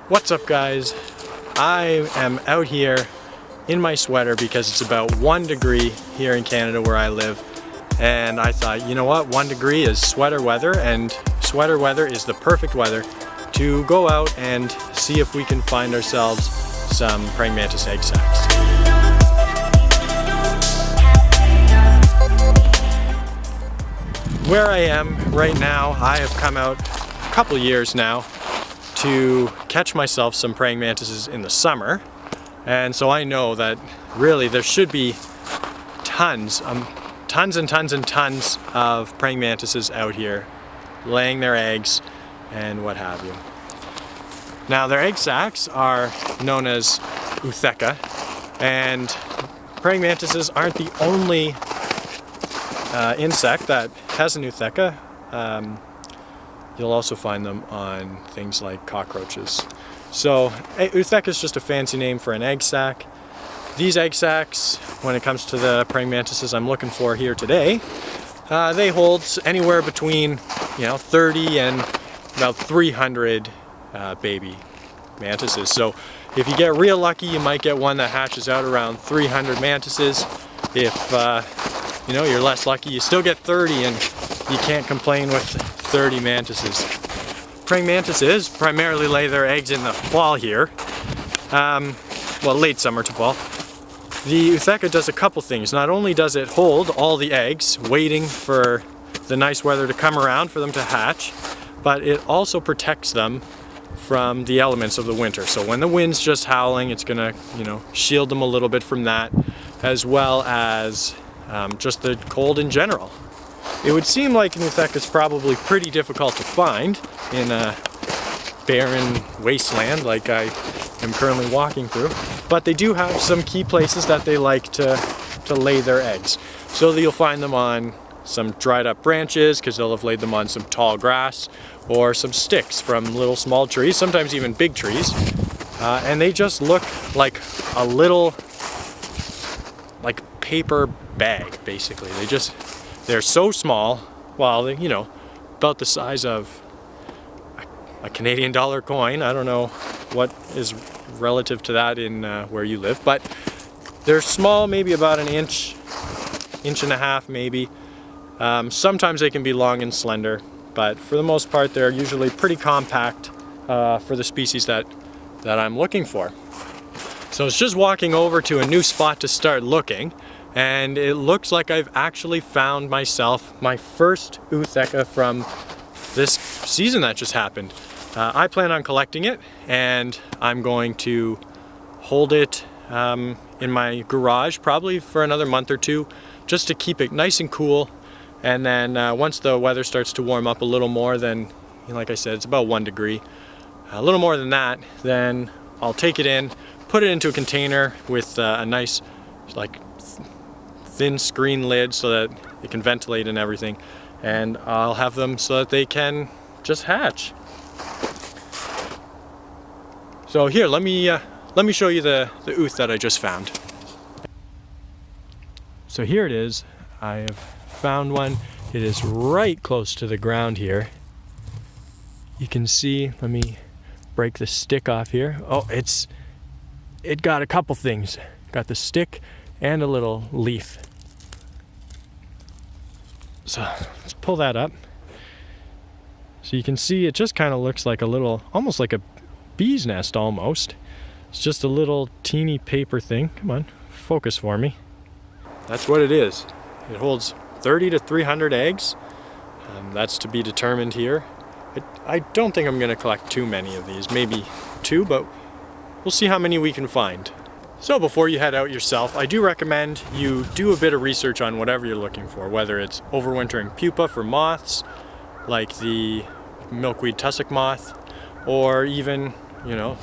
What's up, guys? I am out here in my sweater because it's about 1 degree here in Canada where I live, and I thought, you know what, 1 degree is sweater weather, and sweater weather is the perfect weather to go out and see if we can find ourselves some praying mantis egg sacs. Where I am right now, I have come out a couple years now to catch myself some praying mantises in the summer, and so I know that really there should be tons and tons of praying mantises out here laying their eggs and what have you. Now, their egg sacs are known as Ootheca, and praying mantises aren't the only insect that has an Ootheca. You'll also find them on things like cockroaches. So Ootheca is just a fancy name for an egg sac. These egg sacs, when it comes to the praying mantises I'm looking for here today, they hold anywhere between 30 and about 300 baby mantises. So if you get real lucky, you might get one that hatches out around 300 mantises. If you're less lucky, you still get 30, and you can't complain with 30 mantises. Praying mantises primarily lay their eggs in the fall here, well, late summer to fall. The Ootheca does a couple things. Not only does it hold all the eggs, waiting for the nice weather to come around for them to hatch, but it also protects them from the elements of the winter. So when the wind's just howling, it's gonna, shield them a little bit from that, as well as just the cold in general. It would seem like an Ootheca is probably pretty difficult to find in a barren wasteland like I am currently walking through, but they do have some key places that they like to lay their eggs. So you'll find them on some dried up branches, because they'll have laid them on some tall grass, or some sticks from little small trees, sometimes even big trees, and they just look like a little paper bag, basically. They're so small, well, about the size of a Canadian dollar coin. I don't know what is relative to that in where you live, but they're small, maybe about an inch and a half maybe. Sometimes they can be long and slender, but for the most part they're usually pretty compact for the species that I'm looking for. So it's just walking over to a new spot to start looking, and it looks like I've actually found myself my first Ootheca from this season that just happened. I plan on collecting it, and I'm going to hold it in my garage probably for another month or two, just to keep it nice and cool. And then once the weather starts to warm up a little more, then, like I said, it's about 1 degree, a little more than that, then I'll take it in, put it into a container with a nice thin screen lid so that it can ventilate and everything, and I'll have them so that they can just hatch. So here, let me show you the ooth that I just found. So here it is. I have found one. It is right close to the ground here. You can see, let me break the stick off here. Oh, it got a couple things. Got the stick and a little leaf. So let's pull that up. So you can see it just kind of looks like a little, almost like a bee's nest almost. It's just a little teeny paper thing. Come on, focus for me. That's what it is. It holds 30 to 300 eggs. That's to be determined here. I don't think I'm going to collect too many of these, maybe 2, but we'll see how many we can find. So before you head out yourself, I do recommend you do a bit of research on whatever you're looking for, whether it's overwintering pupa for moths, like the milkweed tussock moth, or even,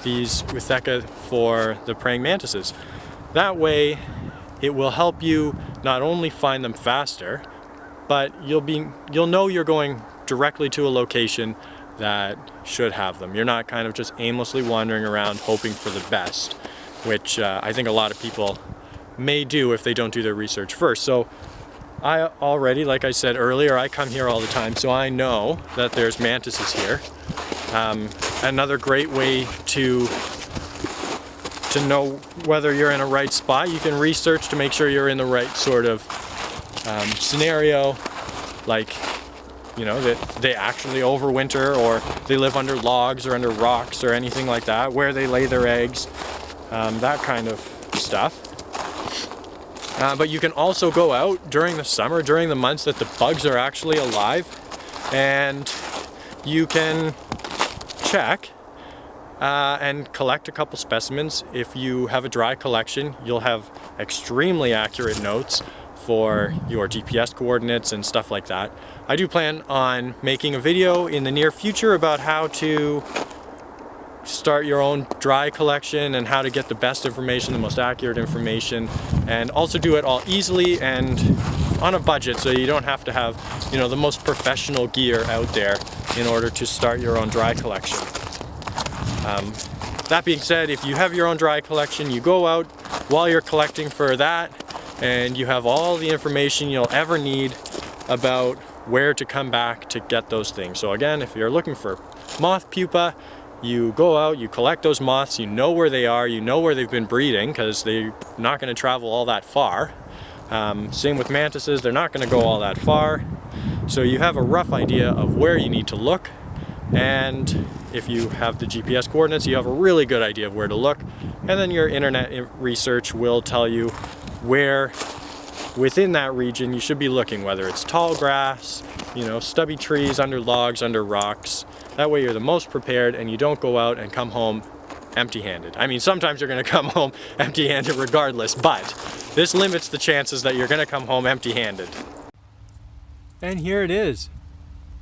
these Ootheca for the praying mantises. That way, it will help you not only find them faster, but you'll know you're going directly to a location that should have them. You're not kind of just aimlessly wandering around hoping for the best, which I think a lot of people may do if they don't do their research first. So I already, like I said earlier, I come here all the time, so I know that there's mantises here. another great way to know whether you're in a right spot. You can research to make sure you're in the right sort of scenario, like, you know, that they actually overwinter, or they live under logs or under rocks or anything like that, where they lay their eggs, that kind of stuff. But you can also go out during the summer, during the months that the bugs are actually alive, and you can check and collect a couple specimens. If you have a dry collection, you'll have extremely accurate notes for your GPS coordinates and stuff like that. I do plan on making a video in the near future about how to start your own dry collection and how to get the best information, the most accurate information, and also do it all easily and on a budget, so you don't have to have, you know, the most professional gear out there in order to start your own dry collection. That being said, if you have your own dry collection, you go out while you're collecting for that, and you have all the information you'll ever need about where to come back to get those things. So again, if you're looking for moth pupa, you go out, you collect those moths, you know where they are, you know where they've been breeding, because they're not going to travel all that far. Same with mantises, they're not going to go all that far. So you have a rough idea of where you need to look, and if you have the GPS coordinates, you have a really good idea of where to look, and then your internet research will tell you where within that region you should be looking, whether it's tall grass, you know, stubby trees, under logs, under rocks. That way you're the most prepared and you don't go out and come home empty-handed. I mean, sometimes you're going to come home empty-handed regardless, but this limits the chances that you're going to come home empty-handed. And here it is,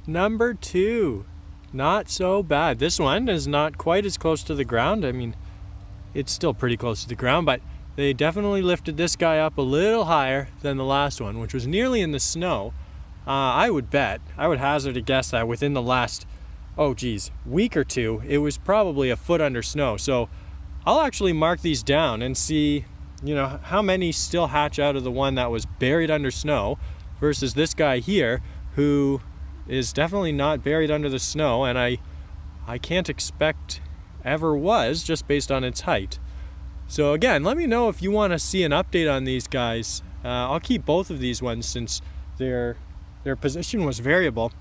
number 2. Not so bad. This one is not quite as close to the ground. I mean, it's still pretty close to the ground, but they definitely lifted this guy up a little higher than the last one, which was nearly in the snow. I would hazard a guess that within the last, week or two, it was probably a foot under snow. So I'll actually mark these down and see, you know, how many still hatch out of the one that was buried under snow versus this guy here, who is definitely not buried under the snow, and I can't expect ever was, just based on its height. So again, let me know if you want to see an update on these guys. I'll keep both of these ones since their position was variable.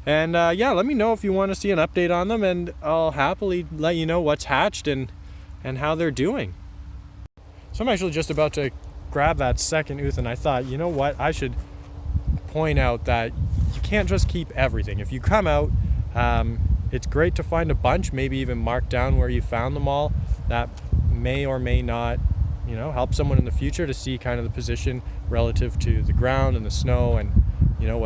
And yeah, let me know if you want to see an update on them, and I'll happily let you know what's hatched and how they're doing. So I'm actually just about to grab that second Ootheca, and I thought, you know what, I should point out that you can't just keep everything. If you come out, it's great to find a bunch, maybe even mark down where you found them all. That may or may not, you know, help someone in the future to see kind of the position relative to the ground and the snow, and, you know,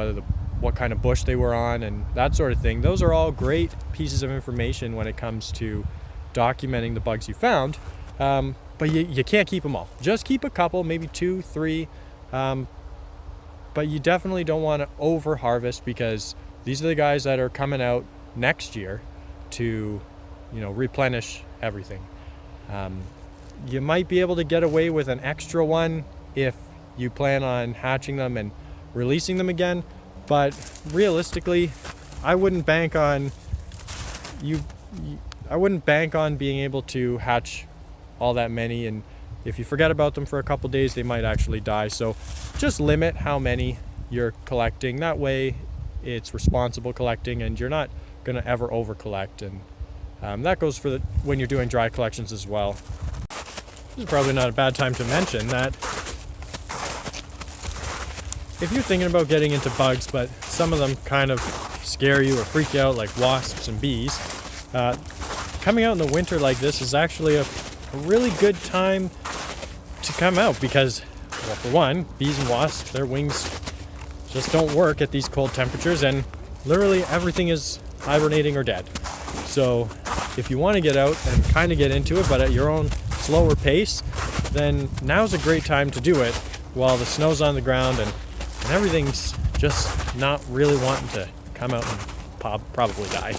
what kind of bush they were on and that sort of thing. Those are all great pieces of information when it comes to documenting the bugs you found. But you can't keep them all. Just keep a couple, maybe 2, 3. But you definitely don't want to over harvest, because these are the guys that are coming out next year to, you know, replenish everything. You might be able to get away with an extra one if you plan on hatching them and releasing them again, but realistically, I wouldn't bank on being able to hatch all that many, and if you forget about them for a couple days, they might actually die. So just limit how many you're collecting. That way it's responsible collecting, and you're not going to ever over collect. And that goes for when you're doing dry collections as well. This is probably not a bad time to mention that if you're thinking about getting into bugs, but some of them kind of scare you or freak you out, like wasps and bees, coming out in the winter like this is actually a really good time to come out, because, well, for one, bees and wasps, their wings just don't work at these cold temperatures, and literally everything is hibernating or dead. So if you want to get out and kind of get into it, but at your own slower pace, then now's a great time to do it while the snow's on the ground and everything's just not really wanting to come out and probably die.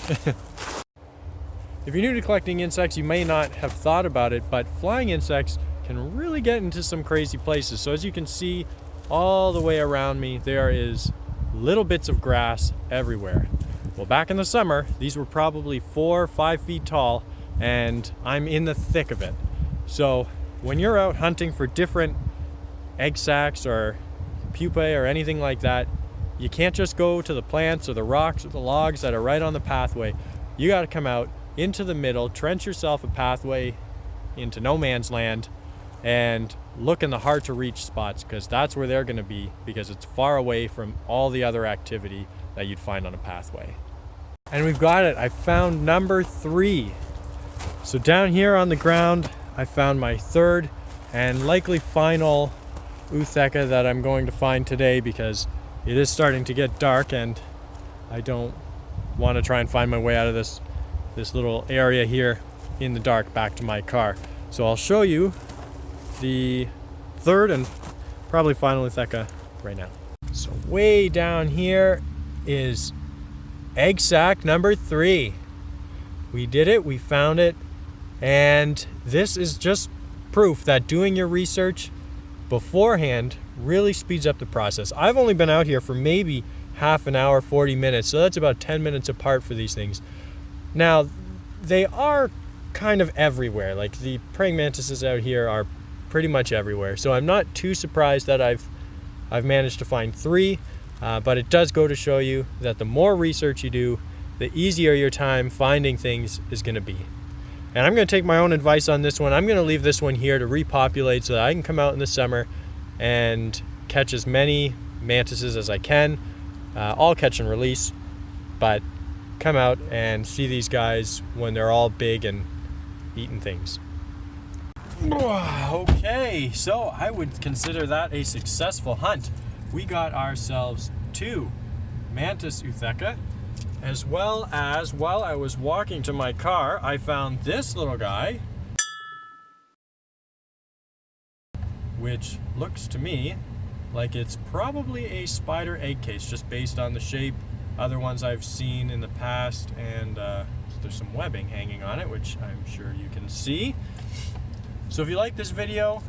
If you're new to collecting insects, you may not have thought about it, but flying insects can really get into some crazy places. So as you can see all the way around me, there is little bits of grass everywhere. Well, back in the summer, these were probably 4 or 5 feet tall, and I'm in the thick of it. So when you're out hunting for different egg sacs or pupae or anything like that, you can't just go to the plants or the rocks or the logs that are right on the pathway. You got to come out into the middle, trench yourself a pathway into no man's land, and look in the hard to reach spots, because that's where they're going to be, because it's far away from all the other activity that you'd find on a pathway. And we've got it. I found number 3. So down here on the ground, I found my third and likely final Ootheca that I'm going to find today, because it is starting to get dark and I don't want to try and find my way out of this little area here in the dark back to my car. So I'll show you the third and probably final Ootheca right now. So way down here is egg sac number 3. We did it, we found it, and this is just proof that doing your research beforehand really speeds up the process. I've only been out here for maybe half an hour, 40 minutes, so that's about 10 minutes apart for these things. Now, they are kind of everywhere. Like, the praying mantises out here are pretty much everywhere, so I'm not too surprised that I've managed to find 3, but it does go to show you that the more research you do, the easier your time finding things is going to be. And I'm going to take my own advice on this one. I'm going to leave this one here to repopulate so that I can come out in the summer and catch as many mantises as I can. All catch and release, but come out and see these guys when they're all big and eating things. Okay, so I would consider that a successful hunt. We got ourselves 2 mantis Ootheca, as well as, while I was walking to my car, I found this little guy, which looks to me like it's probably a spider egg case, just based on the shape. Other ones I've seen in the past, and there's some webbing hanging on it, which I'm sure you can see. So if you like this video,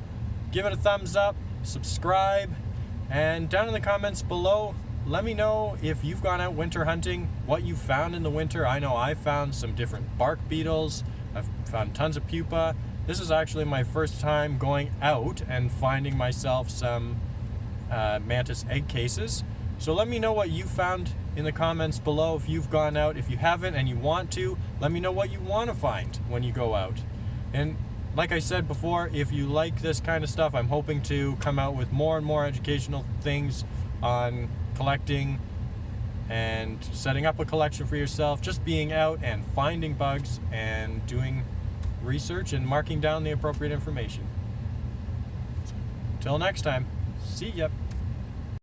give it a thumbs up, subscribe, and down in the comments below, let me know if you've gone out winter hunting, what you found in the winter. I know I found some different bark beetles. I've found tons of pupa. This is actually my first time going out and finding myself some mantis egg cases. So let me know what you found in the comments below if you've gone out. If you haven't and you want to, let me know what you want to find when you go out. And like I said before, if you like this kind of stuff, I'm hoping to come out with more and more educational things on collecting and setting up a collection for yourself, just being out and finding bugs and doing research and marking down the appropriate information. Till next time, see ya.